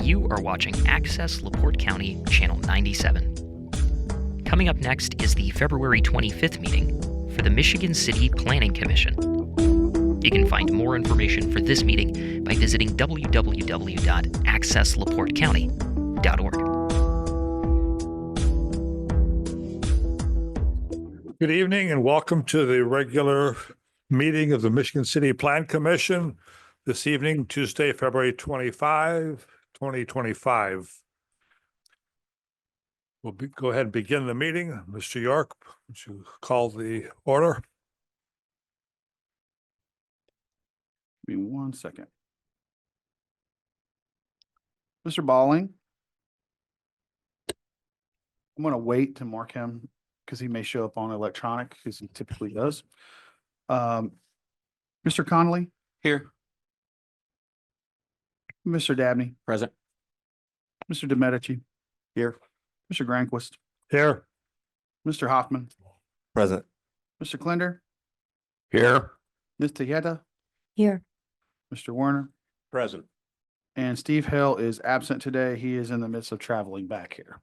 You are watching Access LaPorte County, Channel 97. Coming up next is the February 25th meeting for the Michigan City Planning Commission. You can find more information for this meeting by visiting www.accesslaportecounty.org. Good evening and welcome to the regular meeting of the Michigan City Plan Commission this evening, Tuesday, February 25, 2025. We'll go ahead and begin the meeting. Mr. York, would you call the order? Give me 1 second. Mr. Balling. I'm going to wait to mark him because he may show up on electronic because he typically does. Mr. Connolly. Here. Mr. Dabney. Present. Mr. DeMedici. Here. Mr. Granquist. Here. Mr. Hoffman. Present. Mr. Klinder. Here. Ms. Tejeda. Here. Mr. Warner. Present. And Steve Hill is absent today. He is in the midst of traveling back here.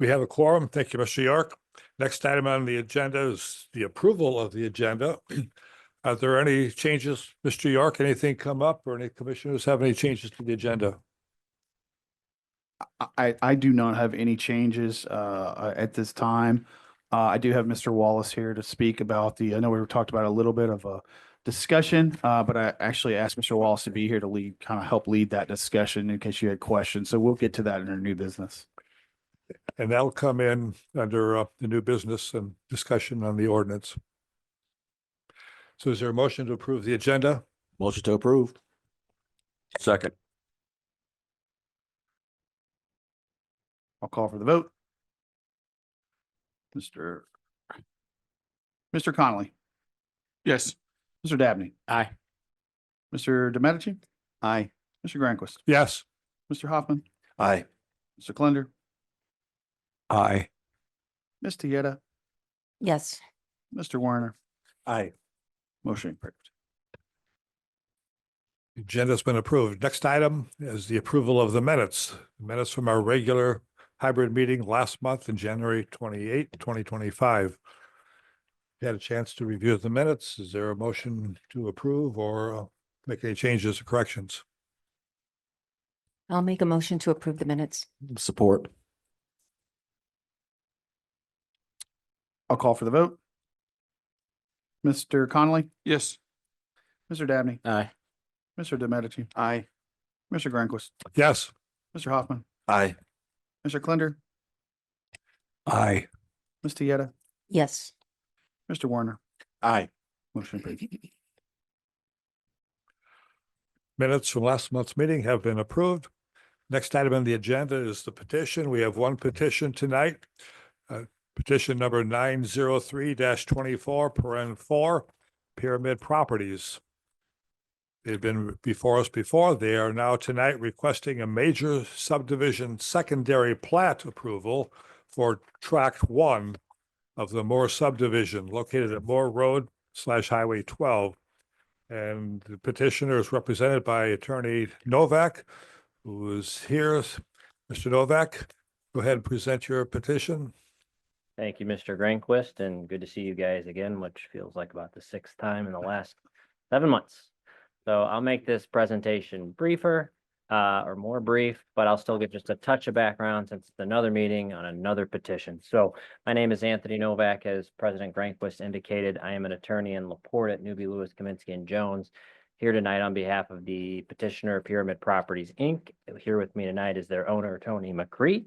We have a quorum. Thank you, Mr. York. Next item on the agenda is the approval of the agenda. Are there any changes, Mr. York? Anything come up or any commissioners have any changes to the agenda? I do not have any changes at this time. I do have Mr. Wallace here to speak about I know we talked about a little bit of a discussion, but I actually asked Mr. Wallace to be here to help lead that discussion in case you had questions. So we'll get to that in our new business. And that'll come in under the new business and discussion on the ordinance. So is there a motion to approve the agenda? Motion to approve. Second. I'll call for the vote. Mr. Connolly. Yes. Mr. Dabney. Aye. Mr. DeMedici. Aye. Mr. Granquist. Yes. Mr. Hoffman. Aye. Mr. Klinder. Aye. Ms. Tejeda. Yes. Mr. Warner. Aye. Motion approved. The agenda's been approved. Next item is the approval of the minutes. Minutes from our regular hybrid meeting last month in January 28, 2025. You had a chance to review the minutes. Is there a motion to approve or make any changes or corrections? I'll make a motion to approve the minutes. Support. I'll call for the vote. Mr. Connolly. Yes. Mr. Dabney. Aye. Mr. DeMedici. Aye. Mr. Granquist. Yes. Mr. Hoffman. Aye. Mr. Klinder. Aye. Ms. Tejeda. Yes. Mr. Warner. Aye. Motion approved. Minutes from last month's meeting have been approved. Next item on the agenda is the petition. We have one petition tonight. Petition number 903-24, Pyramid Properties. They've been before us before. They are now tonight requesting a major subdivision secondary plat approval for Tract 1 of the Moore subdivision located at Moore Road / Highway 12. And the petitioner is represented by Attorney Novak, who is here. Mr. Novak, go ahead and present your petition. Thank you, Mr. Granquist, and good to see you guys again, which feels like about the 6th time in the last 7 months. So I'll make this presentation briefer or more brief, but I'll still give just a touch of background since it's another meeting on another petition. So my name is Anthony Novak. As President Granquist indicated, I am an attorney in LaPorte at Newby, Lewis, Kaminsky, and Jones. Here tonight on behalf of the petitioner Pyramid Properties, Inc. Here with me tonight is their owner, Tony McCree.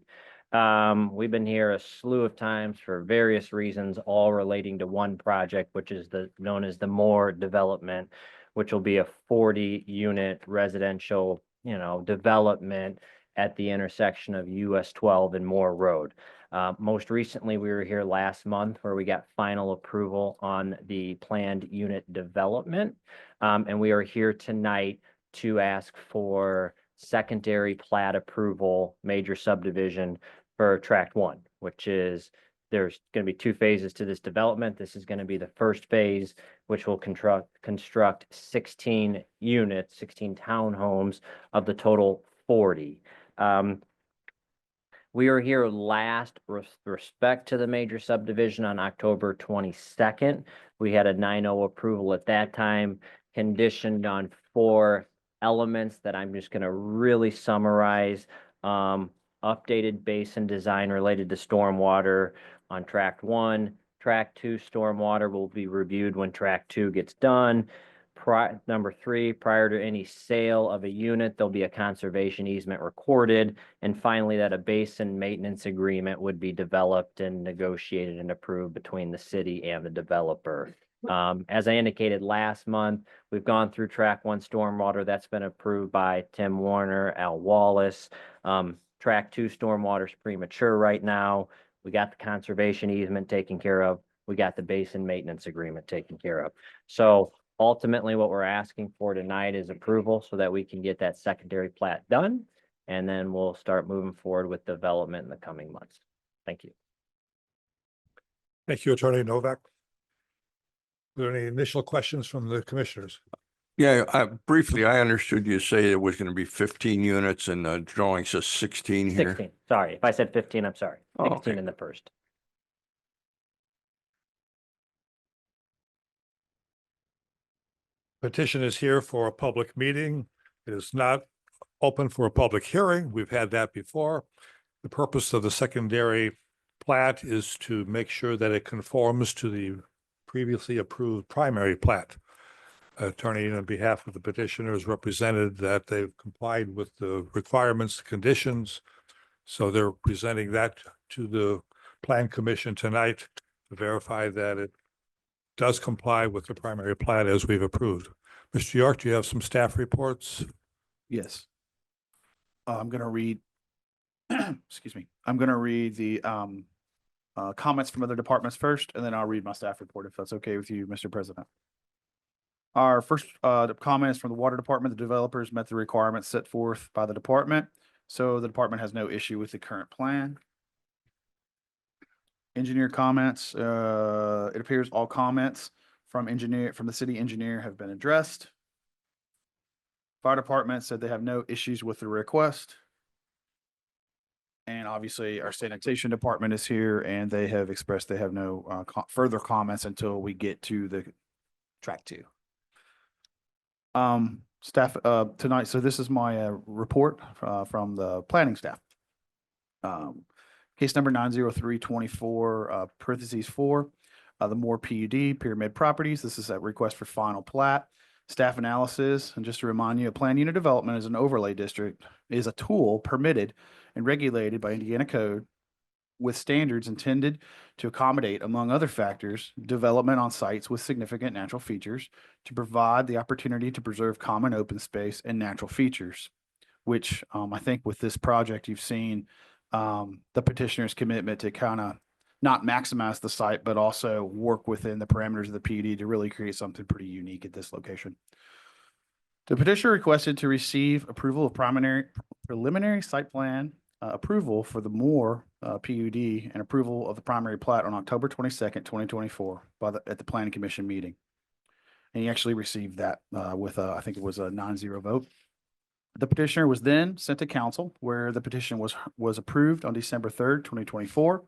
We've been here a slew of times for various reasons, all relating to one project, which is known as the Moore development, which will be a 40-unit residential, development at the intersection of US 12 and Moore Road. Most recently, we were here last month where we got final approval on the planned unit development. And we are here tonight to ask for secondary plat approval, major subdivision for Tract 1, which is there's going to be 2 phases to this development. This is going to be the first phase, which will construct 16 units, 16 townhomes of the total 40. We were here last with respect to the major subdivision on October 22nd. We had a 9-0 approval at that time, conditioned on 4 elements that I'm just going to really summarize. Updated basin design related to stormwater on tract 1. Tract 2 stormwater will be reviewed when tract 2 gets done. Number 3, prior to any sale of a unit, there'll be a conservation easement recorded. And finally, that a basin maintenance agreement would be developed and negotiated and approved between the city and the developer. As I indicated last month, we've gone through track 1 stormwater. That's been approved by Tim Warner, Al Wallace. Track 2 stormwater is premature right now. We got the conservation easement taken care of. We got the basin maintenance agreement taken care of. So ultimately, what we're asking for tonight is approval so that we can get that secondary plat done. And then we'll start moving forward with development in the coming months. Thank you. Thank you, Attorney Novak. Are there any initial questions from the commissioners? Yeah, briefly, I understood you say it was going to be 15 units and the drawing says 16 here. 16, sorry. If I said 15, I'm sorry. Oh, 16 okay. in the first. Petition is here for a public meeting. It is not open for a public hearing. We've had that before. The purpose of the secondary plat is to make sure that it conforms to the previously approved primary plat. Attorney, on behalf of the petitioners, represented that they've complied with the requirements, conditions. So they're presenting that to the Plan Commission tonight to verify that it does comply with the primary plat as we've approved. Mr. York, do you have some staff reports? Yes. I'm going to read, excuse me, I'm going to read the comments from other departments first, and then I'll read my staff report if that's okay with you, Mr. President. Our first comment is from the Water Department. The developers met the requirements set forth by the department, so the department has no issue with the current plan. Engineer comments, it appears all comments from the city engineer have been addressed. Fire department said they have no issues with the request. And obviously our sanitation department is here and they have expressed they have no further comments until we get to the track 2. Staff tonight, so this is my report from the planning staff. Case number 90324, parentheses 4, the Moore PUD, Pyramid Properties. This is a request for final plat. Staff analysis, and just to remind you, a planned unit development is an overlay district, is a tool permitted and regulated by Indiana code with standards intended to accommodate, among other factors, development on sites with significant natural features to provide the opportunity to preserve common open space and natural features, which I think with this project, you've seen the petitioner's commitment to kind of not maximize the site, but also work within the parameters of the PUD to really create something pretty unique at this location. The petitioner requested to receive approval of preliminary site plan approval for the Moore PUD and approval of the primary plat on October 22nd, 2024 at the Planning Commission meeting. And he actually received that with I think it was a 9-0 vote. The petitioner was then sent to council where the petition was approved on December 3rd, 2024.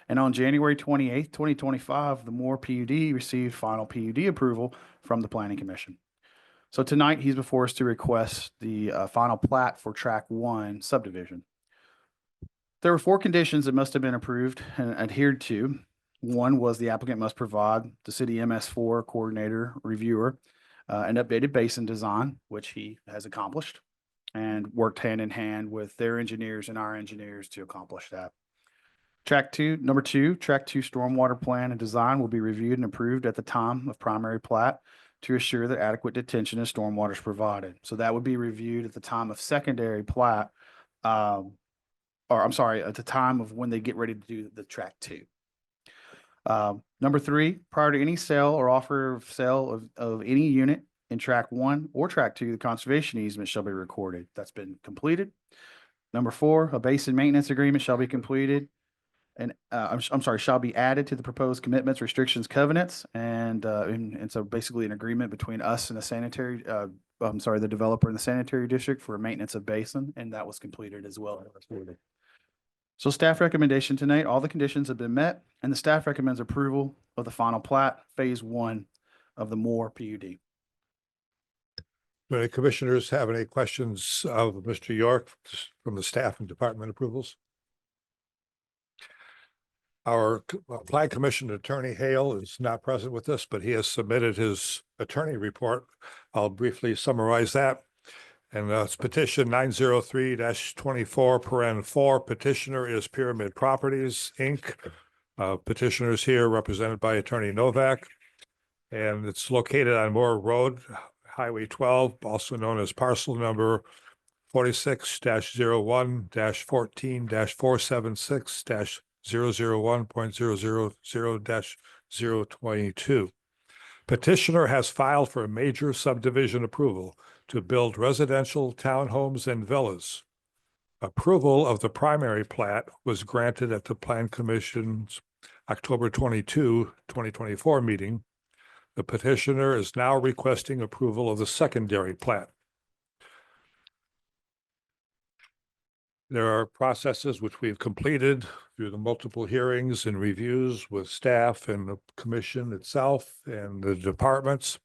And on January 28th, 2025, the Moore PUD received final PUD approval from the Planning Commission. So tonight he's before us to request the final plat for track 1 subdivision. There were 4 conditions that must have been approved and adhered to. One was the applicant must provide the city MS4 coordinator reviewer an updated basin design, which he has accomplished and worked hand in hand with their engineers and our engineers to accomplish that. Number 2, track 2 stormwater plan and design will be reviewed and approved at the time of primary plat to assure that adequate detention and stormwater is provided. So that would be reviewed at the time of secondary plat, or I'm sorry, at the time of when they get ready to do the track 2. Number 3, prior to any sale or offer of sale of any unit in track 1 or track 2, the conservation easement shall be recorded. That's been completed. Number 4, a basin maintenance agreement shall be completed. and I'm sorry, shall be added to the proposed commitments, restrictions, covenants, and so basically an agreement between us and the sanitary, I'm sorry, the developer and the sanitary district for maintenance of basin, and that was completed as well. So staff recommendation tonight, all the conditions have been met, and the staff recommends approval of the final plat, phase 1 of the Moore PUD. Do any commissioners have any questions of Mr. York from the staff and department approvals? Our Plan Commission Attorney Hale is not present with us, but he has submitted his attorney report. I'll briefly summarize that. And it's petition 903-24 petitioner is Pyramid Properties, Inc. Petitioners here represented by Attorney Novak. And it's located on Moore Road, Highway 12, also known as parcel number 46-01-14-476-001.000-022. Petitioner has filed for a major subdivision approval to build residential townhomes and villas. Approval of the primary plat was granted at the Plan Commission's October 22, 2024 meeting. The petitioner is now requesting approval of the secondary plat. There are processes which we've completed through the multiple hearings and reviews with staff and the commission itself and the departments.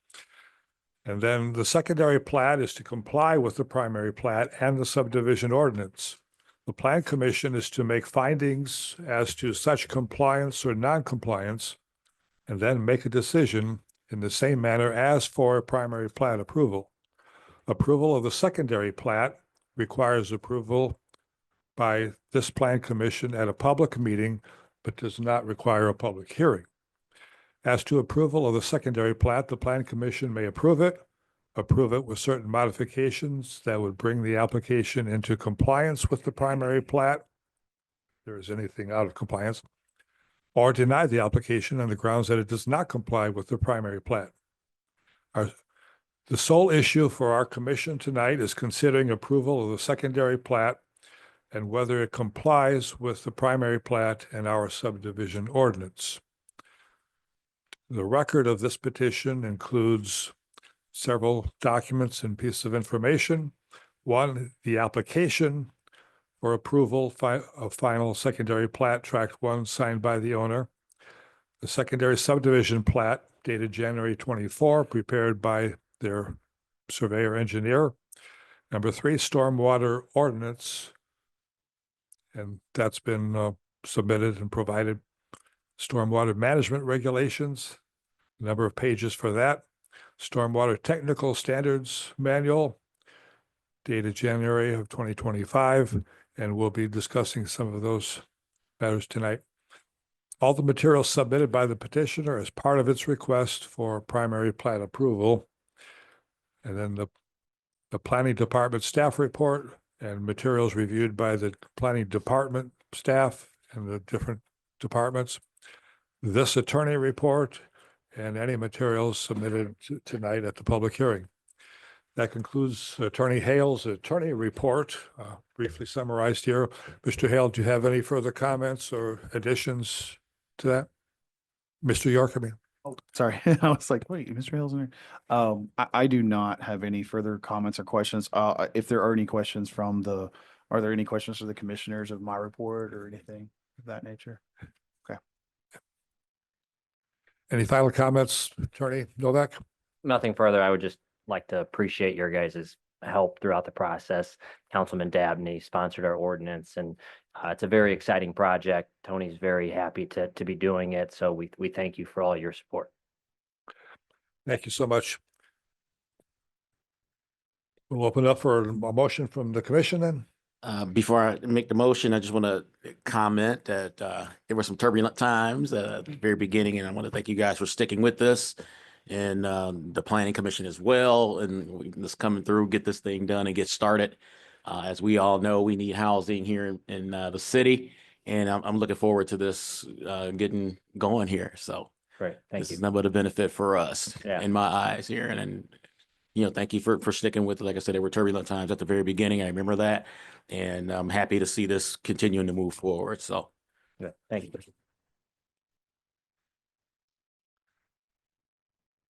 And then the secondary plat is to comply with the primary plat and the subdivision ordinance. The Plan Commission is to make findings as to such compliance or non-compliance, and then make a decision in the same manner as for primary plat approval. Approval of the secondary plat requires approval by this Plan Commission at a public meeting, but does not require a public hearing. As to approval of the secondary plat, the Plan Commission may approve it with certain modifications that would bring the application into compliance with the primary plat, if there is anything out of compliance, or deny the application on the grounds that it does not comply with the primary plat. The sole issue for our commission tonight is considering approval of the secondary plat and whether it complies with the primary plat and our subdivision ordinance. The record of this petition includes several documents and pieces of information. One, the application for approval of final secondary plat, tract 1, signed by the owner. The secondary subdivision plat dated January 24, prepared by their surveyor engineer. Number 3, stormwater ordinance, and that's been submitted and provided. Stormwater management regulations, number of pages for that. Stormwater technical standards manual, dated January of 2025, and we'll be discussing some of those matters tonight. All the materials submitted by the petitioner as part of its request for primary plat approval. And then the planning department staff report and materials reviewed by the planning department staff and the different departments. This attorney report and any materials submitted tonight at the public hearing. That concludes Attorney Hale's attorney report, briefly summarized here. Mr. Hale, do you have any further comments or additions to that? Mr. York, I mean. Oh, sorry. I was like, wait, Mr. Hale's in there. I do not have any further comments or questions. If there are any questions are there any questions for the commissioners of my report or anything of that nature? Any final comments, Attorney Novak? Nothing further. I would just like to appreciate your guys' help throughout the process. Councilman Dabney sponsored our ordinance, and it's a very exciting project. Tony's very happy to be doing it. So we thank you for all your support. Thank you so much. We'll open up for a motion from the commission then. Before I make the motion, I just want to comment that there were some turbulent times at the very beginning, and I want to thank you guys for sticking with this, and the planning commission as well, and just coming through, get this thing done and get started. As we all know, we need housing here in the city, and I'm looking forward to this getting going here. So Great. Thank this you. is nothing but a benefit for us in my eyes here, and thank you for sticking with it. Like I said, there were turbulent times at the very beginning. I remember that. And I'm happy to see this continuing to move forward. So Good. Thank you.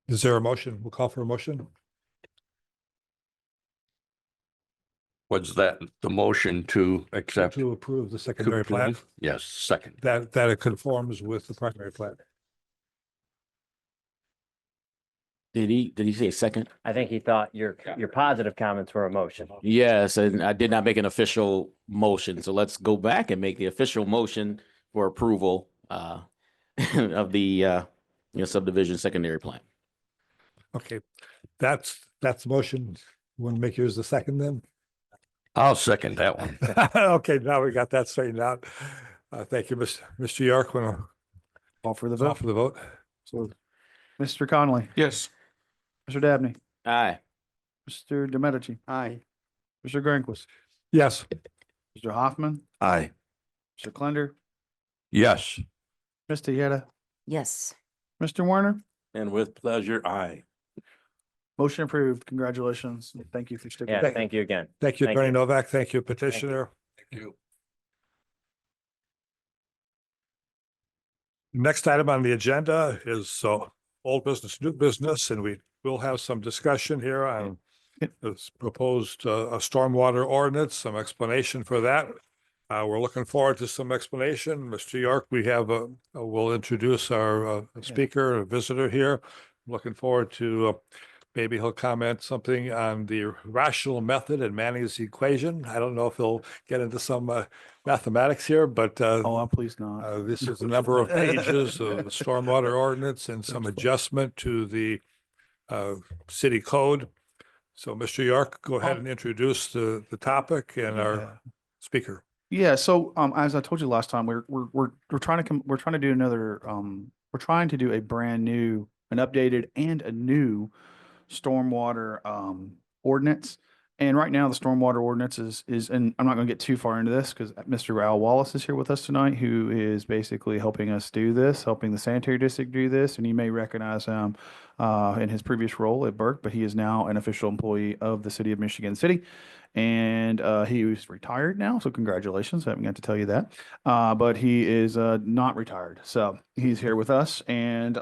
Is there a motion? We'll call for a motion. Was that the motion to accept? To approve the secondary plat, Yes, second. that it conforms with the primary plat. Did he say second? I think he thought your positive comments were a motion. Yes, and I did not make an official motion, so let's go back and make the official motion for approval of the subdivision secondary plan. Okay, that's the motion. You want to make yours the second then? I'll second that one. Okay, now we got that straightened out. Thank you, Mr. York. Want to Call for the call vote. for the vote? So, Mr. Connolly, Yes. Mr. Dabney, Aye. Mr. Demetici, Aye. Mr. Grandquist, Yes. Mr. Hoffman, Aye. Mr. Klender, Yes, Mr. Yetta, Yes. Mr. Warner. And with pleasure, aye. Motion approved. Congratulations. Thank you for sticking. Yeah, with it. thank you again. Thank you, Thank Attorney you. Novak. Thank you, petitioner. thank you. Next item on the agenda is old business, new business, and we will have some discussion here on this proposed stormwater ordinance, some explanation for that. We're looking forward to some explanation. Mr. York, we have we'll introduce our speaker, a visitor here. Looking forward to maybe he'll comment something on the rational method and Manning's equation. I don't know if he'll get into some mathematics here, but Oh, please not. this is a number of pages of the stormwater ordinance and some adjustment to the city code. So, Mr. York, go ahead and introduce the topic and our speaker. Yeah, so as I told you last time, we're trying to do another we're trying to do a brand new, an updated and a new stormwater ordinance. And right now the stormwater ordinance is and I'm not going to get too far into this because Mr. Al Wallace is here with us tonight, who is basically helping us do this, helping the sanitary district do this, and you may recognize him in his previous role at Burke, but he is now an official employee of the city of Michigan City. And he was retired now, so congratulations. I haven't got to tell you that. But he is not retired. So he's here with us, and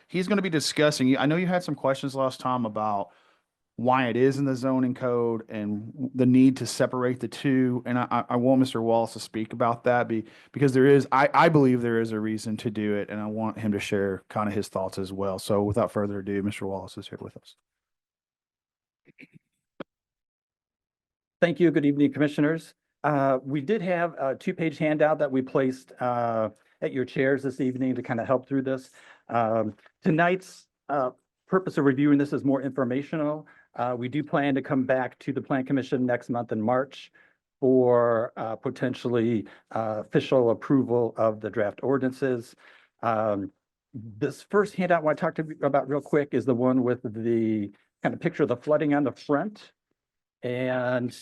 he's going to be discussing. I know you had some questions last time about why it is in the zoning code and the need to separate the two. And I want Mr. Wallace to speak about that because there is, I believe there is a reason to do it, and I want him to share kind of his thoughts as well. So without further ado, Mr. Wallace is here with us. Thank you. Good evening, Commissioners. We did have a two-page handout that we placed at your chairs this evening to kind of help through this. Tonight's purpose of reviewing this is more informational. We do plan to come back to the Plan Commission next month in March for potentially official approval of the draft ordinances. This first handout I want to talk to you about real quick is the one with the kind of picture of the flooding on the front. And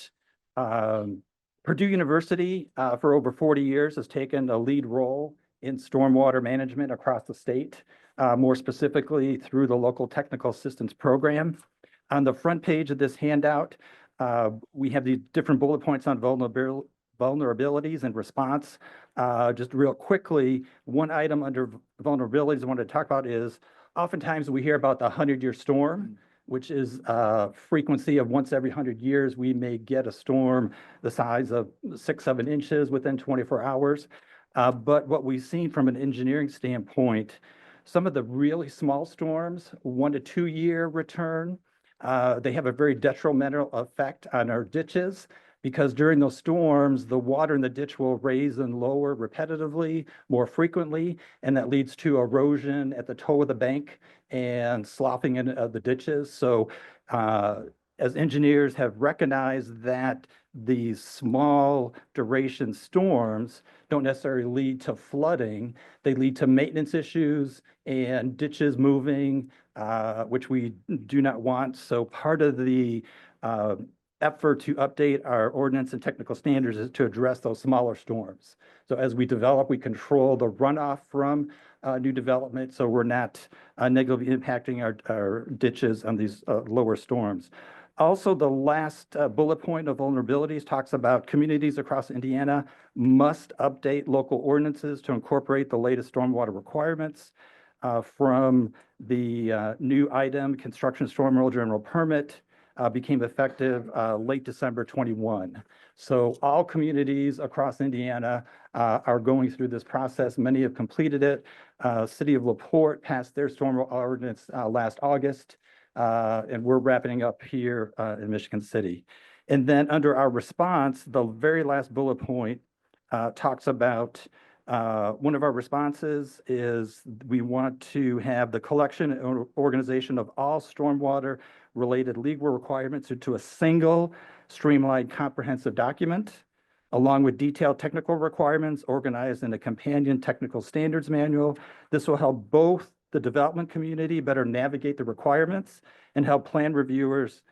Purdue University for over 40 years has taken a lead role in stormwater management across the state, more specifically through the local technical assistance program. On the front page of this handout, we have the different bullet points on vulnerabilities and response. Just real quickly, one item under vulnerabilities I wanted to talk about is oftentimes we hear about the 100-year storm, which is a frequency of once every 100 years. We may get a storm the size of 6-7 inches within 24 hours. But what we've seen from an engineering standpoint, some of the really small storms, 1 to 2 year return, they have a very detrimental effect on our ditches, because during those storms, the water in the ditch will raise and lower repetitively, more frequently, and that leads to erosion at the toe of the bank and sloughing in the ditches. So as engineers have recognized that these small duration storms don't necessarily lead to flooding, they lead to maintenance issues and ditches moving, which we do not want. So part of the effort to update our ordinance and technical standards is to address those smaller storms. So as we develop, we control the runoff from new development, so we're not negatively impacting our ditches on these lower storms. Also, the last bullet point of vulnerabilities talks about communities across Indiana must update local ordinances to incorporate the latest stormwater requirements from the new item, construction stormwater general permit, became effective late December 21. So all communities across Indiana are going through this process. Many have completed it. City of LaPorte passed their stormwater ordinance last August, and we're wrapping up here in Michigan City. And then under our response, the very last bullet point talks about one of our responses is we want to have the collection and organization of all stormwater related legal requirements into a single streamlined comprehensive document, along with detailed technical requirements organized in a companion technical standards manual. This will help both the development community better navigate the requirements and help plan reviewers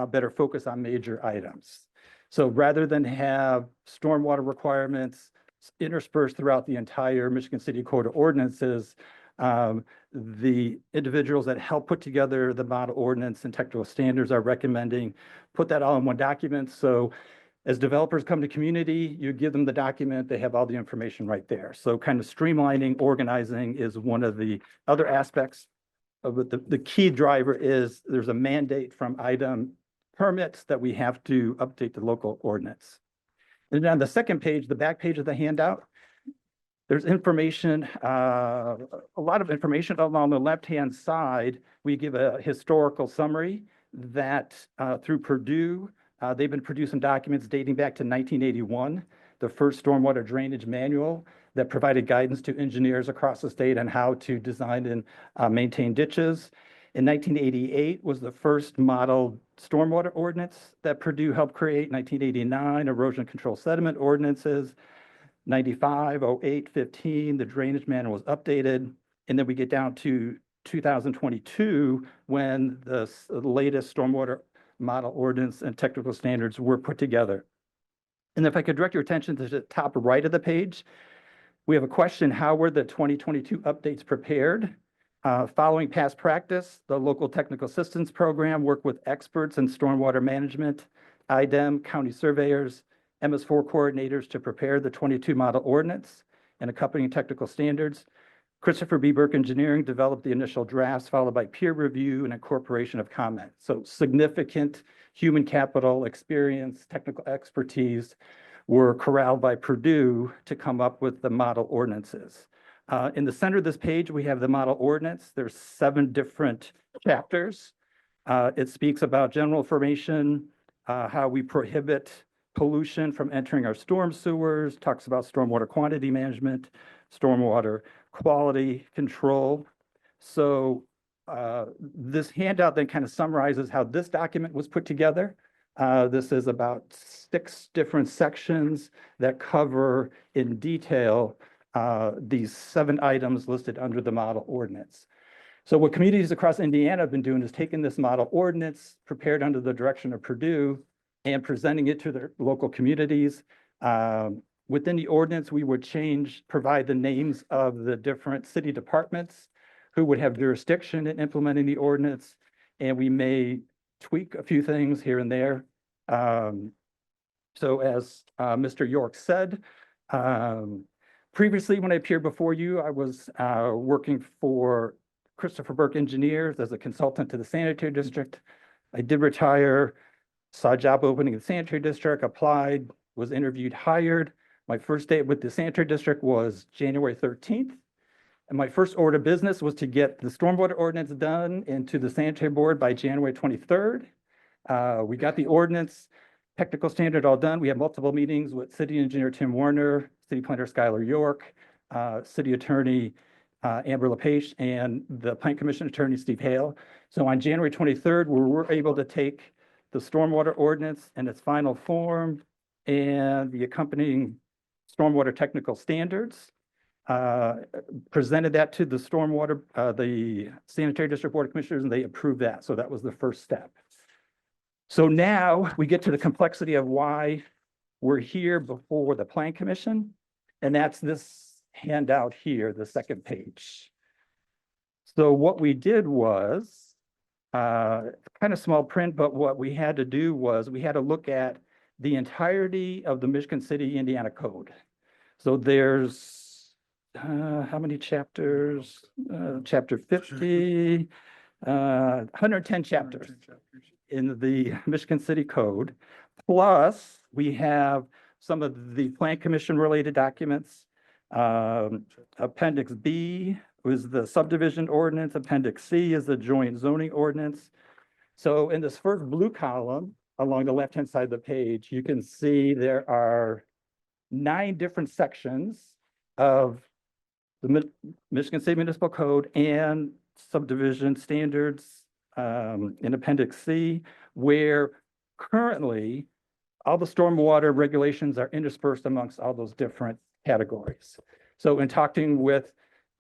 better focus on major items. So rather than have stormwater requirements interspersed throughout the entire Michigan City Code of Ordinances, the individuals that help put together the model ordinance and technical standards are recommending put that all in one document. So as developers come to community, you give them the document, they have all the information right there. So kind of streamlining, organizing is one of the other aspects of it. The key driver is there's a mandate from item permits that we have to update the local ordinance. And then on the second page, the back page of the handout, there's information, a lot of information. On the left-hand side, we give a historical summary that through Purdue, they've been producing documents dating back to 1981, the first stormwater drainage manual that provided guidance to engineers across the state on how to design and maintain ditches. In 1988 was the first model stormwater ordinance that Purdue helped create. 1989, erosion control sediment ordinances. 95, 08, 15, the drainage manual was updated. And then we get down to 2022 when the latest stormwater model ordinance and technical standards were put together. And if I could direct your attention to the top right of the page, we have a question: how were the 2022 updates prepared? Following past practice, the local technical assistance program worked with experts in stormwater management, IDEM, county surveyors, MS4 coordinators to prepare the 22 model ordinance and accompanying technical standards. Christopher B. Burke Engineering developed the initial drafts, followed by peer review and incorporation of comment. So significant human capital, experience, technical expertise were corralled by Purdue to come up with the model ordinances. In the center of this page, we have the model ordinance. There's 7 different chapters. It speaks about general information, how we prohibit pollution from entering our storm sewers, talks about stormwater quantity management, stormwater quality control. So this handout then kind of summarizes how this document was put together. This is about 6 different sections that cover in detail these 7 items listed under the model ordinance. So what communities across Indiana have been doing is taking this model ordinance prepared under the direction of Purdue and presenting it to their local communities. Within the ordinance, we would provide the names of the different city departments who would have jurisdiction in implementing the ordinance, and we may tweak a few things here and there. So as Mr. York said, previously when I appeared before you, I was working for Christopher Burke Engineers as a consultant to the sanitary district. I did retire, saw a job opening in the sanitary district, applied, was interviewed, hired. My first day with the sanitary district was January 13th. And my first order of business was to get the stormwater ordinance done into the sanitary board by January 23rd. We got the ordinance, technical standard all done. We had multiple meetings with city engineer Tim Warner, city planner Skylar York, city attorney Amber LePage, and the Plan Commission attorney Steve Hale. So on January 23rd, we were able to take the stormwater ordinance in its final form and the accompanying stormwater technical standards, presented that to the the Sanitary District Board of Commissioners, and they approved that. So that was the first step. So now we get to the complexity of why we're here before the Plan Commission. And that's this handout here, the second page. So what we did was, kind of small print, but what we had to do was we had to look at the entirety of the Michigan City, Indiana Code. So there's, how many chapters? Chapter 50, 110 chapters in the Michigan City Code. Plus, we have some of the Plan Commission related documents. Appendix B was the subdivision ordinance. Appendix C is the joint zoning ordinance. So in this first blue column along the left-hand side of the page, you can see there are 9 different sections of the Michigan State Municipal Code and subdivision standards in Appendix C, where currently all the stormwater regulations are interspersed amongst all those different categories. So in talking with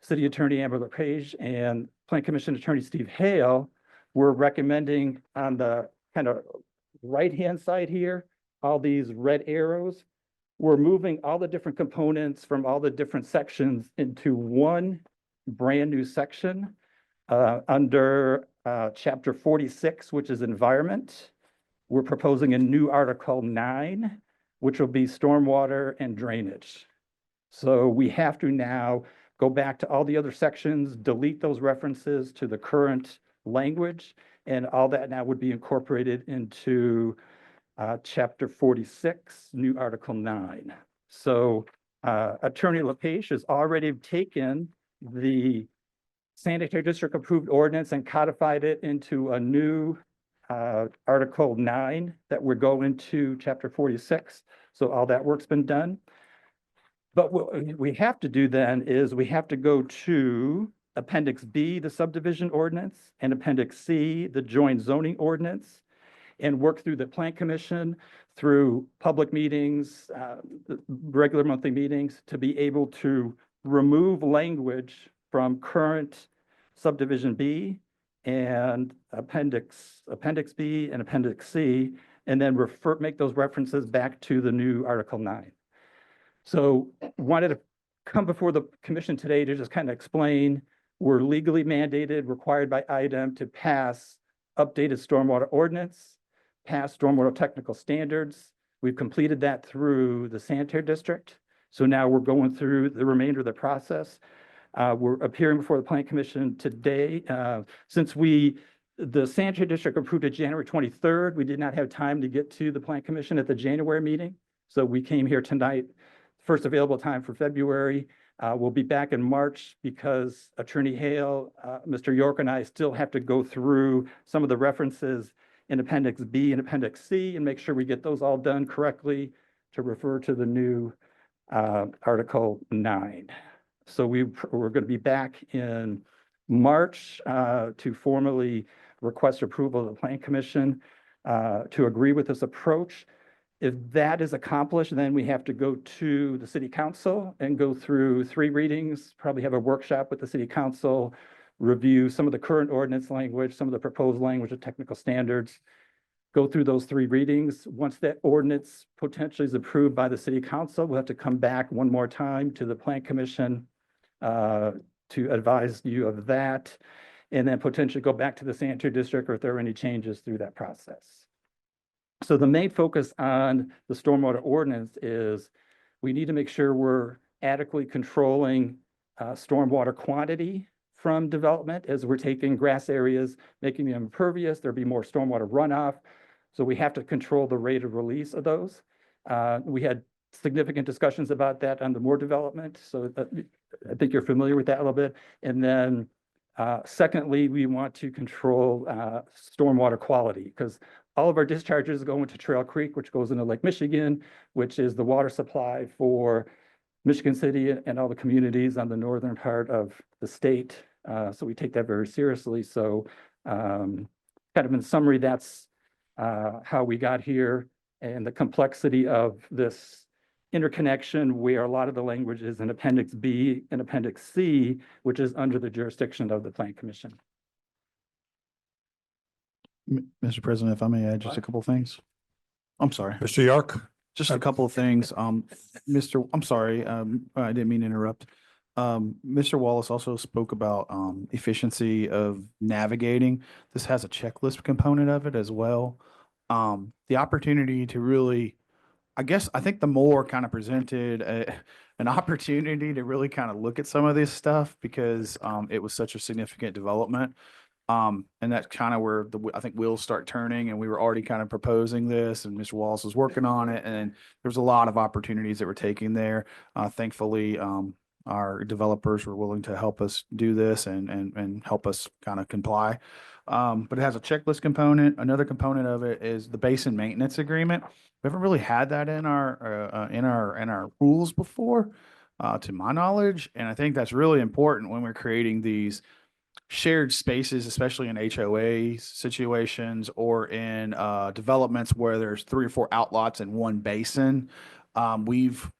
City Attorney Amber LePage and Plan Commission Attorney Steve Hale, we're recommending on the kind of right-hand side here, all these red arrows, we're moving all the different components from all the different sections into one brand new section under Chapter 46, which is Environment. We're proposing a new Article 9, which will be Stormwater and Drainage. So we have to now go back to all the other sections, delete those references to the current language, and all that now would be incorporated into Chapter 46, new Article 9. So Attorney LePage has already taken the sanitary district approved ordinance and codified it into a new Article 9 that we're going to Chapter 46. So all that work's been done. But what we have to do then is we have to go to Appendix B, the subdivision ordinance, and Appendix C, the joint zoning ordinance, and work through the Plan Commission, through public meetings, regular monthly meetings, to be able to remove language from current subdivision B and Appendix B and Appendix C, and then make those references back to the new Article 9. So wanted to come before the commission today to just kind of explain, we're legally mandated, required by IDEM to pass updated stormwater ordinance, pass stormwater technical standards. We've completed that through the sanitary district. So now we're going through the remainder of the process. We're appearing before the Plan Commission today. Since the sanitary district approved it January 23rd, we did not have time to get to the Plan Commission at the January meeting. So we came here tonight, first available time for February. We'll be back in March because Attorney Hale, Mr. York, and I still have to go through some of the references in Appendix B and Appendix C and make sure we get those all done correctly to refer to the new Article 9. So we're going to be back in March to formally request approval of the Plan Commission to agree with this approach. If that is accomplished, then we have to go to the City Council and go through 3 readings, probably have a workshop with the City Council, review some of the current ordinance language, some of the proposed language of technical standards, go through those 3 readings. Once that ordinance potentially is approved by the City Council, we'll have to come back one more time to the Plan Commission to advise you of that, and then potentially go back to the sanitary district or if there are any changes through that process. So the main focus on the stormwater ordinance is we need to make sure we're adequately controlling stormwater quantity from development as we're taking grass areas, making them impervious. There'll be more stormwater runoff. So we have to control the rate of release of those. We had significant discussions about that on the Moore development. So I think you're familiar with that a little bit. And then secondly, we want to control stormwater quality because all of our discharges go into Trail Creek, which goes into Lake Michigan, which is the water supply for Michigan City and all the communities on the northern part of the state. So we take that very seriously. So kind of in summary, that's how we got here and the complexity of this interconnection where a lot of the language is in Appendix B and Appendix C, which is under the jurisdiction of the Plan Commission. Mr. President, if I may add just a couple of things. I'm sorry, Mr. York? just a couple of things. I'm sorry, I didn't mean to interrupt. Mr. Wallace also spoke about efficiency of navigating. This has a checklist component of it as well. The opportunity to really, I think the more kind of presented an opportunity to really kind of look at some of this stuff because it was such a significant development. And that's kind of where I think wheels start turning, and we were already kind of proposing this, and Mr. Wallace was working on it, and there was a lot of opportunities that were taken there. Thankfully, our developers were willing to help us do this and help us kind of comply. But it has a checklist component. Another component of it is the basin maintenance agreement. We haven't really had that in our rules before, to my knowledge, and I think that's really important when we're creating these shared spaces, especially in HOA situations or in developments where there's 3 or 4 outlots in one basin. We've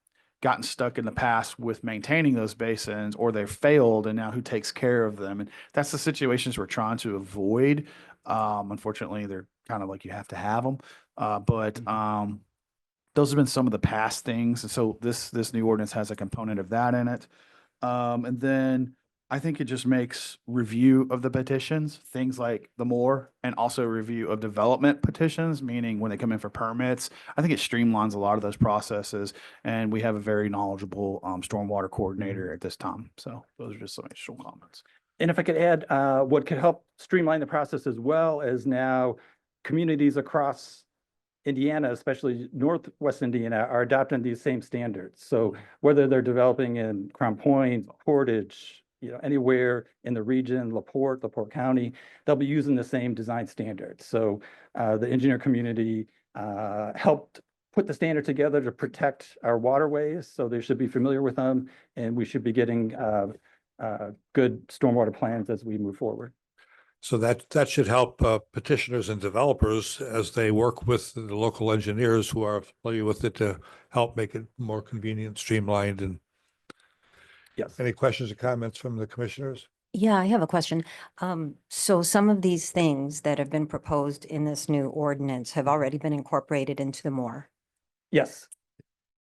gotten stuck in the past with maintaining those basins, or they've failed, and now who takes care of them? And that's the situations we're trying to avoid. Unfortunately, they're kind of like you have to have them. But those have been some of the past things. And so this new ordinance has a component of that in it. And then I think it just makes review of the petitions, things like the more, and also review of development petitions, meaning when they come in for permits. I think it streamlines a lot of those processes, and we have a very knowledgeable stormwater coordinator at this time. So those are just some additional comments. And if I could add, what could help streamline the process as well is now communities across Indiana, especially Northwest Indiana, are adopting these same standards. So whether they're developing in Crown Point, Portage, anywhere in the region, LaPorte County, they'll be using the same design standards. So the engineer community helped put the standard together to protect our waterways. So they should be familiar with them, and we should be getting good stormwater plans as we move forward. So that should help petitioners and developers as they work with the local engineers who are familiar with it to help make it more convenient, streamlined. And yes. Any questions or comments from the commissioners? Yeah, I have a question. So some of these things that have been proposed in this new ordinance have already been incorporated into the more. Yes.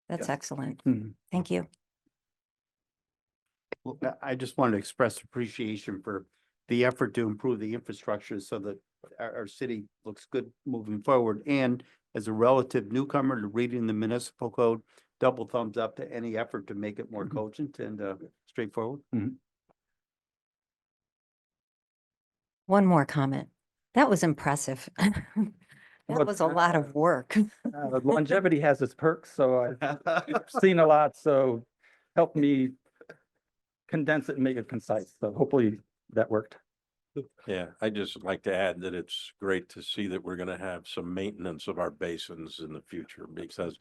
That's Yes. excellent. Mhm. Thank you. Well, I just wanted to express appreciation for the effort to improve the infrastructure so that our city looks good moving forward. And as a relative newcomer to reading the municipal code, double thumbs up to any effort to make it more cogent and straightforward. One more comment. That was impressive. That Well, was a lot of work. Longevity has its perks, so I've seen a lot, so help me condense it and make it concise. So hopefully that worked. Yeah, I just like to add that it's great to see that we're gonna have some maintenance of our basins in the future, because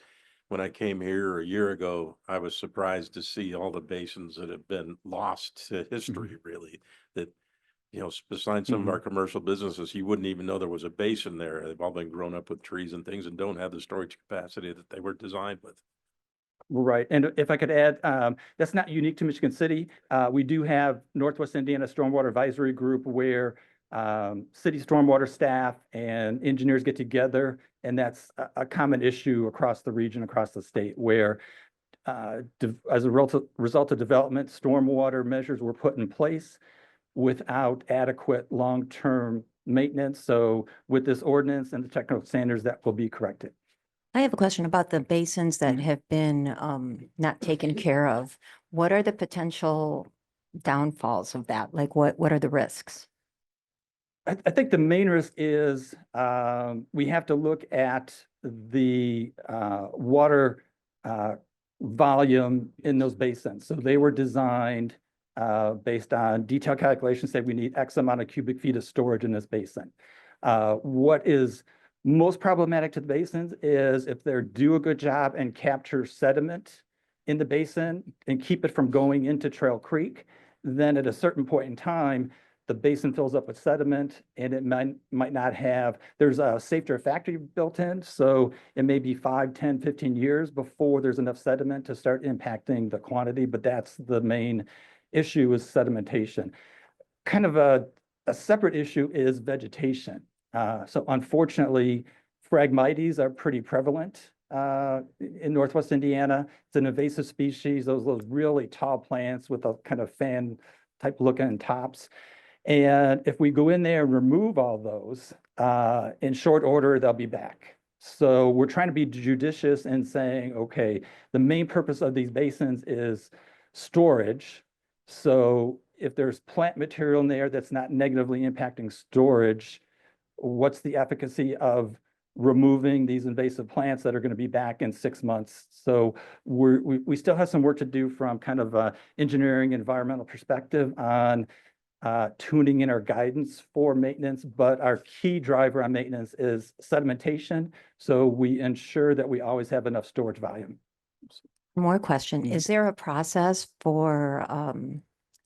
when I came here a year ago, I was surprised to see all the basins that have been lost to history, really. That, besides some of our commercial businesses, you wouldn't even know there was a basin there. They've all been grown up with trees and things and don't have the storage capacity that they were designed with. Right. And if I could add, that's not unique to Michigan City. We do have Northwest Indiana Stormwater Advisory Group where city stormwater staff and engineers get together. And that's a common issue across the region, across the state, where as a result of development, stormwater measures were put in place without adequate long-term maintenance. So with this ordinance and the technical standards, that will be corrected. I have a question about the basins that have been not taken care of. What are the potential downfalls of that? Like what are the risks? I think the main risk is we have to look at the water volume in those basins. So they were designed based on detailed calculations, say we need X amount of cubic feet of storage in this basin. What is most problematic to the basins is if they do a good job and capture sediment in the basin and keep it from going into Trail Creek, then at a certain point in time, the basin fills up with sediment and it might not have, there's a safe-to factory built in. So it may be 5, 10, 15 years before there's enough sediment to start impacting the quantity, but that's the main issue is sedimentation. Kind of a separate issue is vegetation. So unfortunately, Phragmites are pretty prevalent in Northwest Indiana. It's an invasive species, those really tall plants with a kind of fan type looking tops. And if we go in there and remove all those, in short order, they'll be back. So we're trying to be judicious in saying, okay, the main purpose of these basins is storage. So if there's plant material in there that's not negatively impacting storage, what's the efficacy of removing these invasive plants that are going to be back in 6 months? So we still have some work to do from kind of a engineering environmental perspective on tuning in our guidance for maintenance, but our key driver on maintenance is sedimentation. So we ensure that we always have enough storage volume. More question. Is there a process for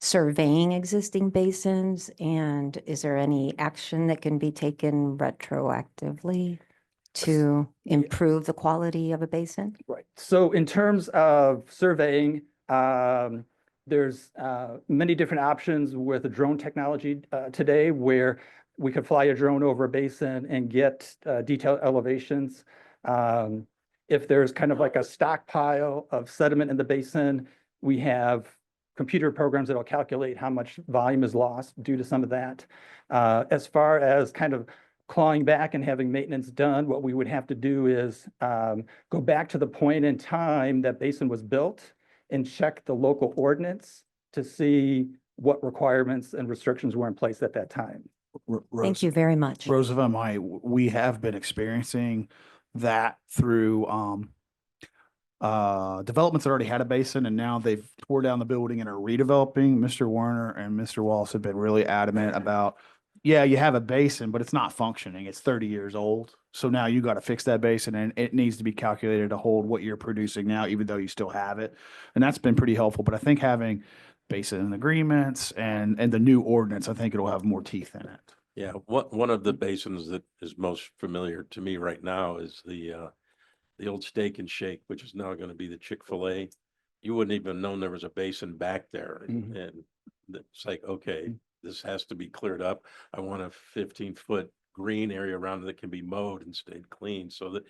surveying existing basins? And is there any action that can be taken retroactively to improve the quality of a basin? Right. So in terms of surveying, there's many different options with the drone technology today where we could fly a drone over a basin and get detailed elevations. If there's kind of like a stockpile of sediment in the basin, we have computer programs that'll calculate how much volume is lost due to some of that. As far as kind of clawing back and having maintenance done, what we would have to do is go back to the point in time that basin was built and check the local ordinance to see what requirements and restrictions were in place at that time. Thank you very much. Rose, if I might, we have been experiencing that through developments that already had a basin and now they've tore down the building and are redeveloping. Mr. Warner and Mr. Wallace have been really adamant about, yeah, you have a basin, but it's not functioning. It's 30 years old. So now you got to fix that basin and it needs to be calculated to hold what you're producing now, even though you still have it. And that's been pretty helpful. But I think having basin agreements and the new ordinance, I think it'll have more teeth in it. Yeah, one of the basins that is most familiar to me right now is the old Steak and Shake, which is now going to be the Chick-fil-A. You wouldn't even known there was a basin back there. Mhm. And it's like, okay, this has to be cleared up. I want a 15-foot green area around it that can be mowed and stayed clean so that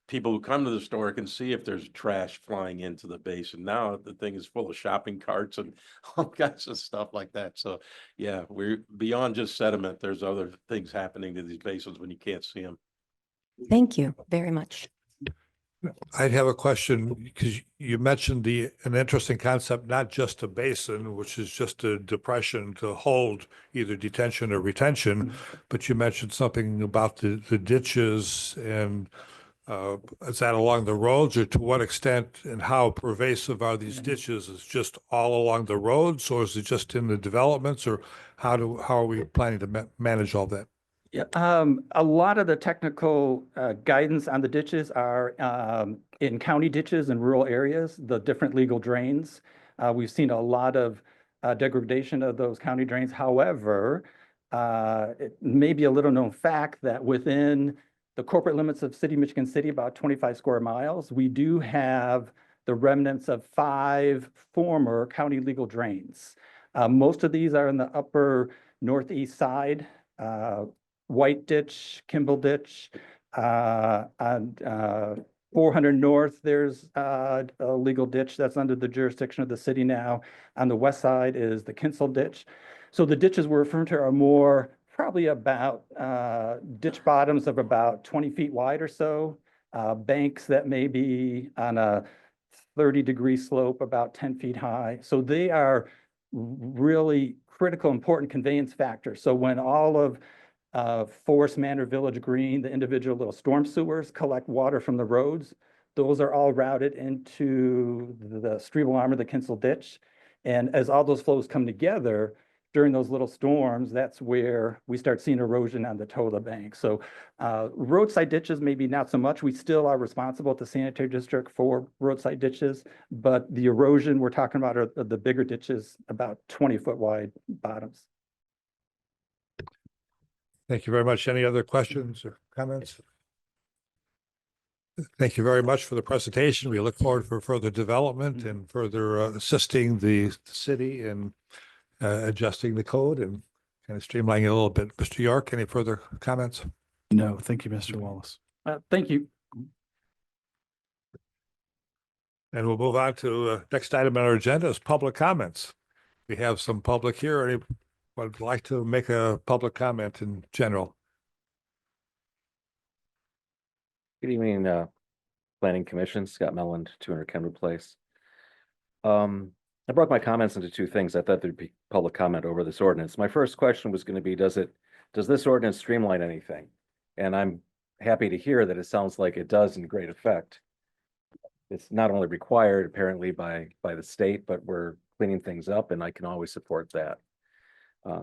people who come to the store can see if there's trash flying into the basin. Now the thing is full of shopping carts and all kinds of stuff like that. So yeah, we're beyond just sediment. There's other things happening to these basins when you can't see them. Thank you very much. I'd have a question because you mentioned an interesting concept, not just a basin, which is just a depression to hold either detention or retention, but you mentioned something about the ditches and is that along the roads or to what extent and how pervasive are these ditches? Is it just all along the roads or is it just in the developments or how are we planning to manage all that? Yeah, a lot of the technical guidance on the ditches are in county ditches and rural areas, the different legal drains. We've seen a lot of degradation of those county drains. However, it may be a little known fact that within the corporate limits of City, Michigan City, about 25 square miles, we do have the remnants of 5 former county legal drains. Most of these are in the upper northeast side. White Ditch, Kimball Ditch, on 400 North, there's a legal ditch that's under the jurisdiction of the city now. On the west side is the Kinsel Ditch. So the ditches we're referring to are more probably about ditch bottoms of about 20 feet wide or so, banks that may be on a 30-degree slope about 10 feet high. So they are really critical, important conveyance factors. So when all of Forest Manor, Village Green, the individual little storm sewers collect water from the roads, those are all routed into the Strebel Arm or the Kinsel Ditch. And as all those flows come together during those little storms, that's where we start seeing erosion on the toe of the bank. So roadside ditches, maybe not so much. We still are responsible at the sanitary district for roadside ditches, but the erosion we're talking about are the bigger ditches, about 20-foot wide bottoms. Thank you very much. Any other questions or comments? Thank you very much for the presentation. We look forward for further development and further assisting the city in adjusting the code and kind of streamlining it a little bit. Mr. York, any further comments? No, thank you, Mr. Wallace. Thank you. And we'll move on to next item on our agenda is public comments. We have some public here. Anyone would like to make a public comment in general? Good evening, Planning Commission, Scott Melland, 200 Kenwood Place. I broke my comments into two things. I thought there'd be public comment over this ordinance. My first question was going to be, does this ordinance streamline anything? And I'm happy to hear that it sounds like it does in great effect. It's not only required apparently by the state, but we're cleaning things up and I can always support that.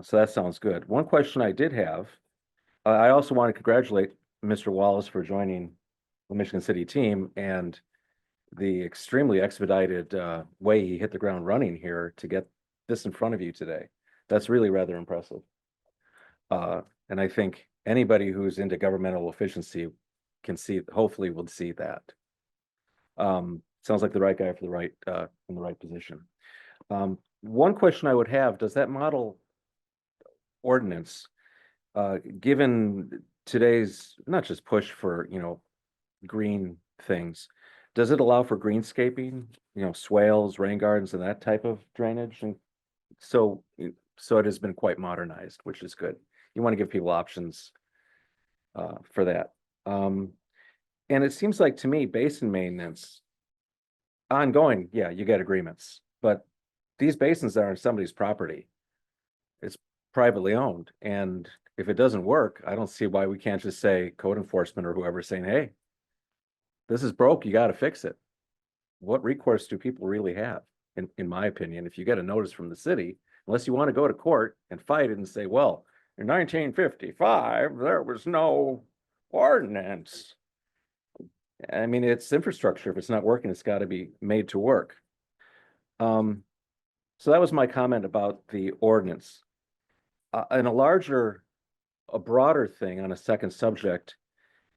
So that sounds good. One question I did have, I also want to congratulate Mr. Wallace for joining the Michigan City team and the extremely expedited way he hit the ground running here to get this in front of you today. That's really rather impressive. And I think anybody who's into governmental efficiency can see, hopefully will see that. Sounds like the right guy for the right, in the right position. One question I would have, does that model ordinance, given today's, not just push for, green things, does it allow for greenscaping, swales, rain gardens and that type of drainage? And so it has been quite modernized, which is good. You want to give people options for that. And it seems like to me, basin maintenance, ongoing, yeah, you get agreements, but these basins are on somebody's property. It's privately owned. And if it doesn't work, I don't see why we can't just say code enforcement or whoever saying, hey, this is broke, you got to fix it. What recourse do people really have? In my opinion, if you get a notice from the city, unless you want to go to court and fight it and say, well, in 1955, there was no ordinance. I mean, it's infrastructure. If it's not working, it's got to be made to work. So that was my comment about the ordinance. And a broader thing on a second subject,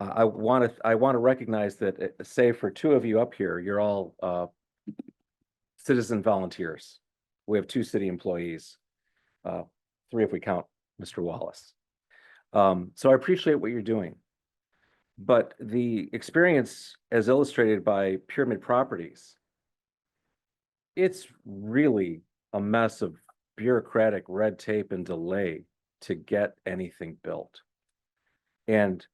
I want to recognize that, say for two of you up here, you're all citizen volunteers. We have 2 city employees, 3 if we count Mr. Wallace. So I appreciate what you're doing. But the experience as illustrated by Pyramid Properties, it's really a mess of bureaucratic red tape and delay to get anything built. And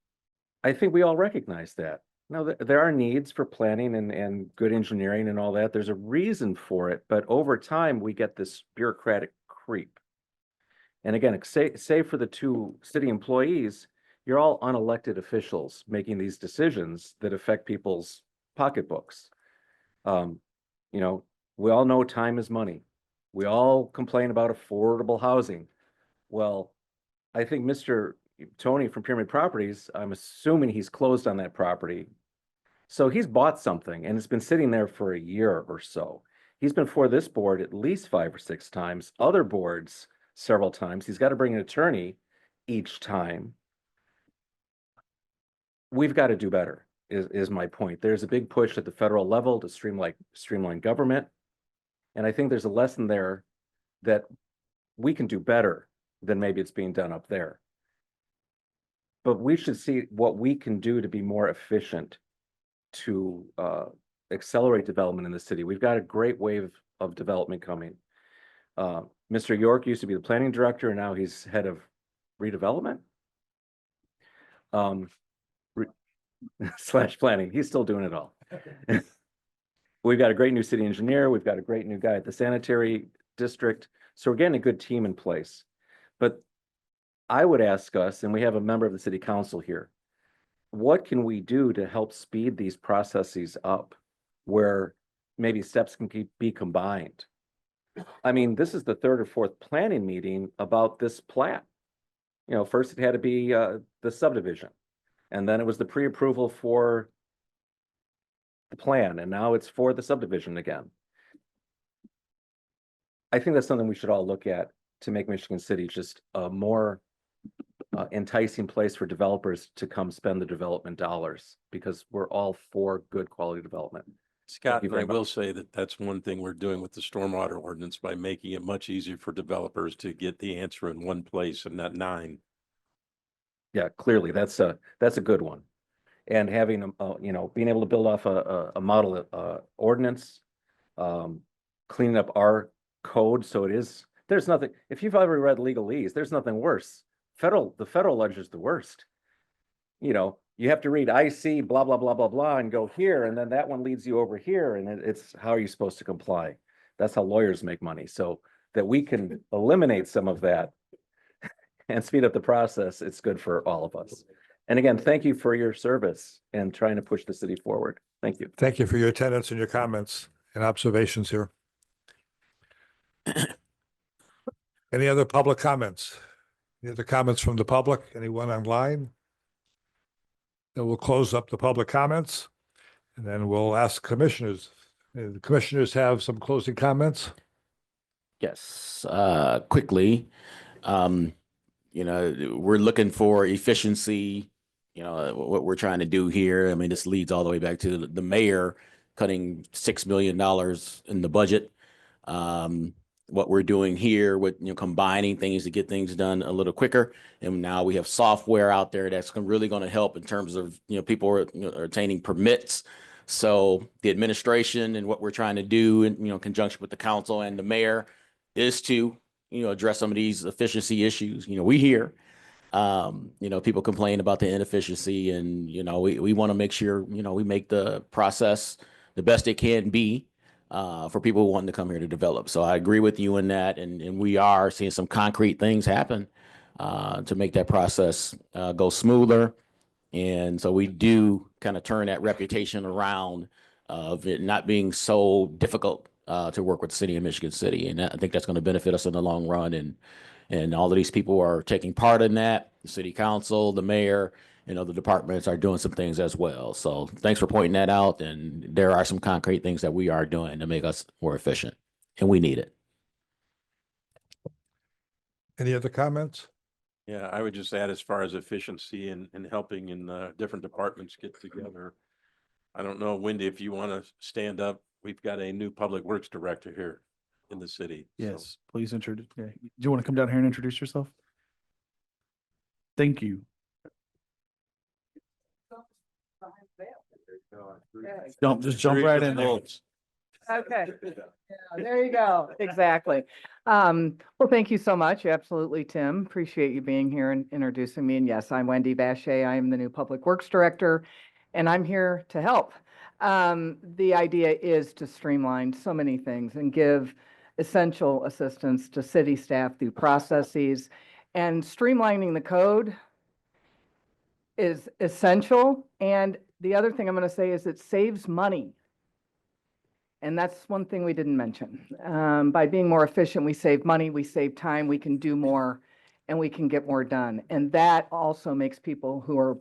I think we all recognize that. Now, there are needs for planning and good engineering and all that. There's a reason for it, but over time we get this bureaucratic creep. And again, say for the 2 city employees, you're all unelected officials making these decisions that affect people's pocketbooks. We all know time is money. We all complain about affordable housing. Well, I think Mr. Tony from Pyramid Properties, I'm assuming he's closed on that property. So he's bought something and it's been sitting there for a year or so. He's been before this board at least 5 or 6 times, other boards several times. He's got to bring an attorney each time. We've got to do better, is my point. There's a big push at the federal level to streamline government. And I think there's a lesson there that we can do better than maybe it's being done up there. But we should see what we can do to be more efficient to accelerate development in the city. We've got a great wave of development coming. Mr. York used to be the planning director, and now he's head of redevelopment. Slash planning. He's still doing it all. We've got a great new city engineer. We've got a great new guy at the sanitary district. So we're getting a good team in place. But I would ask us, and we have a member of the city council here, what can we do to help speed these processes up where maybe steps can be combined? I mean, this is the 3rd or 4th planning meeting about this plat. First it had to be the subdivision, and then it was the pre-approval for the plan, and now it's for the subdivision again. I think that's something we should all look at to make Michigan City just a more enticing place for developers to come spend the development dollars, because we're all for good quality development. Scott, you and I very will much. say that that's one thing we're doing with the stormwater ordinance by making it much easier for developers to get the answer in one place and not 9. Yeah, clearly that's a good one. And having, being able to build off a model ordinance, cleaning up our code, so there's nothing, if you've ever read legalese, there's nothing worse. The federal ledger is the worst. You have to read IC blah, blah, blah, blah, blah, and go here, and then that one leads you over here, and it's how are you supposed to comply? That's how lawyers make money. So that we can eliminate some of that and speed up the process, it's good for all of us. And again, thank you for your service and trying to push the city forward. Thank you. Thank you for your attendance and your comments and observations here. Any other public comments? Any other comments from the public? Anyone online? Then we'll close up the public comments and then we'll ask commissioners. The commissioners have some closing comments. Yes, quickly. We're looking for efficiency, what we're trying to do here. I mean, this leads all the way back to the mayor cutting $6 million in the budget. What we're doing here with, combining things to get things done a little quicker. And now we have software out there that's really going to help in terms of, people are obtaining permits. So the administration and what we're trying to do in, conjunction with the council and the mayor is to, address some of these efficiency issues. We hear, people complain about the inefficiency and, we want to make sure, we make the process the best it can be for people who want to come here to develop. So I agree with you in that. And we are seeing some concrete things happen to make that process go smoother. And so we do kind of turn that reputation around of it not being so difficult to work with the city of Michigan City. And I think that's going to benefit us in the long run. And all of these people are taking part in that. The city council, the mayor, the departments are doing some things as well. So thanks for pointing that out. And there are some concrete things that we are doing to make us more efficient, and we need it. Any other comments? Yeah, I would just add as far as efficiency and helping in different departments get together. I don't know, Wendy, if you want to stand up, we've got a new public works director here in the city. So- Yes, please introduce. Do you want to come down here and introduce yourself? Thank you. Just jump right in there. Okay. Yeah, there you go. Exactly. Well, thank you so much. Absolutely, Tim. Appreciate you being here and introducing me. And yes, I'm Wendy Bachet. I am the new Public Works Director, and I'm here to help. The idea is to streamline so many things and give essential assistance to city staff through processes. And streamlining the code is essential. And the other thing I'm going to say is it saves money. And that's one thing we didn't mention. By being more efficient, we save money, we save time, we can do more, and we can get more done. And that also makes people who are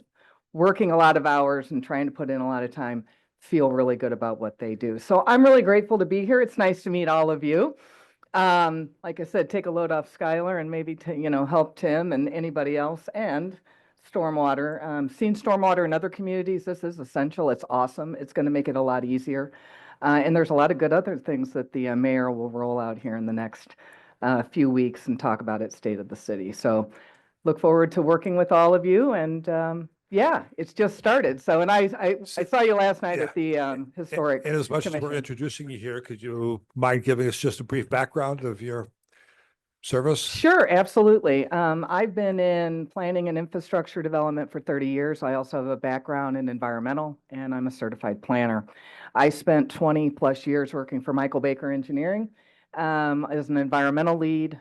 working a lot of hours and trying to put in a lot of time feel really good about what they do. So I'm really grateful to be here. It's nice to meet all of you. Like I said, take a load off Skylar and maybe help Tim and anybody else, and stormwater. Seen stormwater in other communities. This is essential. It's awesome. It's going to make it a lot easier. And there's a lot of good other things that the mayor will roll out here in the next few weeks and talk about at State of the City. So look forward to working with all of you. And yeah, it's just started. So, and I saw you last night at the historic. And as much as we're Commission. introducing you here, could you mind giving us just a brief background of your service? Sure, absolutely. I've been in planning and infrastructure development for 30 years. I also have a background in environmental, and I'm a certified planner. I spent 20 plus years working for Michael Baker Engineering as an environmental lead,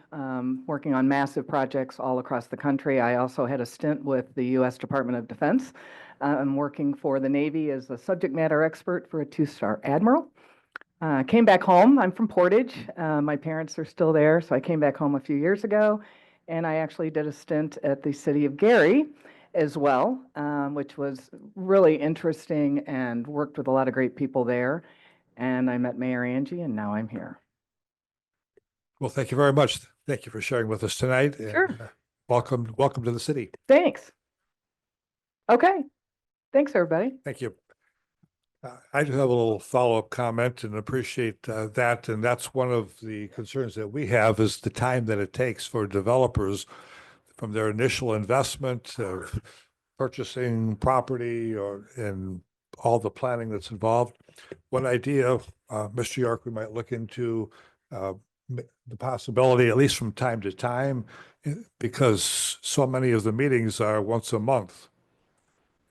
working on massive projects all across the country. I also had a stint with the U.S. Department of Defense. I'm working for the Navy as a subject matter expert for a 2-star admiral. Came back home. I'm from Portage. My parents are still there, so I came back home a few years ago, and I actually did a stint at the city of Gary as well, which was really interesting and worked with a lot of great people there. And I met Mayor Angie, and now I'm here. Well, thank you very much. Thank you for sharing with us tonight. and, Sure. Welcome to the city. Thanks. Okay. Thanks, everybody. Thank you. I do have a little follow-up comment and appreciate that. And that's one of the concerns that we have is the time that it takes for developers from their initial investment of purchasing property or in all the planning that's involved. One idea, Mr. York, we might look into the possibility, at least from time to time, because so many of the meetings are once a month.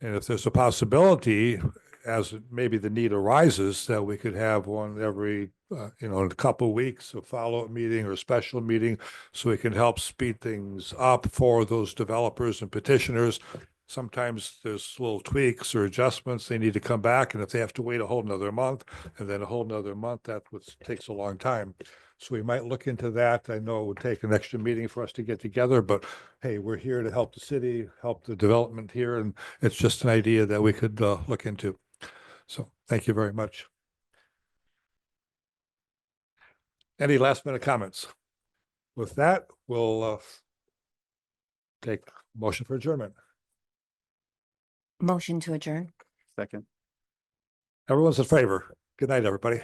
And if there's a possibility, as maybe the need arises, that we could have one every, in a couple of weeks, a follow-up meeting or a special meeting, so we can help speed things up for those developers and petitioners. Sometimes there's little tweaks or adjustments. They need to come back, and if they have to wait a whole nother month and then a whole nother month, that takes a long time. So we might look into that. I know it would take an extra meeting for us to get together, but hey, we're here to help the city, help the development here, and it's just an idea that we could look into. So thank you very much. Any last minute comments? With that, we'll take motion for adjournment. Motion to adjourn. Second. Everyone's in favor. Good night, everybody.